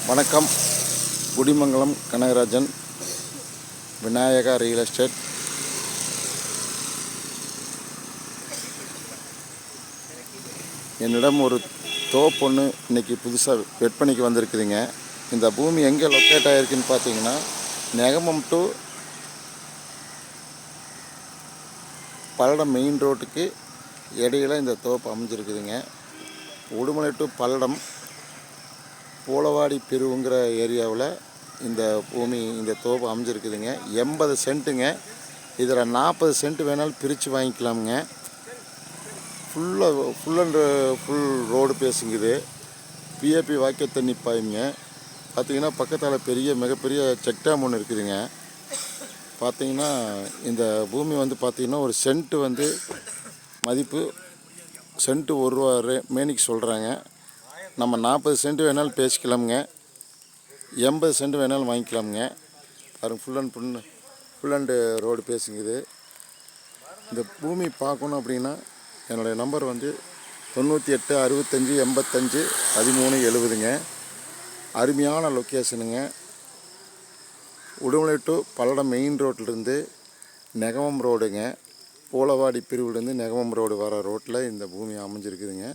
வணக்கம். Kudimangalam Kanagarajan, Vinayaka real estate. என்னிடம் ஒரு தோப்பு ஒன்று இன்றைக்கி புதுசாக விற்பனைக்கு வந்திருக்குதுங்க. இந்த பூமி எங்கே லொக்கேட் ஆகிருக்குன்னு பார்த்தீங்கன்னா, நெகமம் டு பல்லடம் மெயின் ரோட்டுக்கு இடையில் இந்த தோப்பு அமைஞ்சிருக்குதுங்க. உடுமலை டு பல்லடம் போலவாடி பிரிவுங்கிற ஏரியாவில் இந்த தோப்பு அமைஞ்சிருக்குதுங்க. 80 சென்ட்டுங்க. இதில் 40 சென்ட் வேணாலும் பிரித்து வாங்கிக்கலாமுங்க. ஃபுல் ரோடு பேசுங்குது. பிஏபி வாக்கிய தண்ணி பாயுங்க. பார்த்திங்கன்னா பக்கத்தில் மிகப்பெரிய செக் டேம் ஒன்று இருக்குதுங்க. பார்த்திங்கன்னா இந்த பூமி பார்த்திங்கன்னா ஒரு சென்ட்டு மதிப்பு சென்ட்டு ₹1 மேனிக்கு சொல்கிறாங்க. நம்ம 40 சென்ட் வேணாலும் பேசிக்கலாமுங்க. 80 சென்ட் வேணாலும் வாங்கிக்கலாமுங்க. பாருங்கள், ஃபுல் அண்டு ரோடு பேசுங்குது. இந்த பூமி பார்க்கணும் அப்படின்னா என்னுடைய நம்பர் 98 65 85 13 70ங்க. அருமையான லொக்கேஷனுங்க. உடுமலை டு பல்லடம் மெயின் ரோட்லேருந்து நெகமம் ரோடுங்க. போலவாடி பிரிவுலேருந்து நெகமம் ரோடு வர ரோட்டில் இந்த பூமி அமைஞ்சிருக்குதுங்க.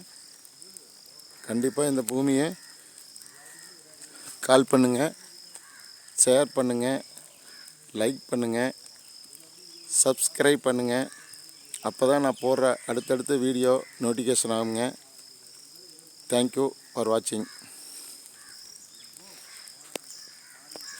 கண்டிப்பாக இந்த பூமியை கால் பண்ணுங்கள், ஷேர் பண்ணுங்கள், லைக் பண்ணுங்கள், சப்ஸ்கிரைப் பண்ணுங்கள். அப்போ தான் நான் போடுற அடுத்தடுத்த வீடியோ நோட்டிஃபிகேஷன் ஆகுங்க. தேங்க்யூ ஃபார் வாட்சிங்.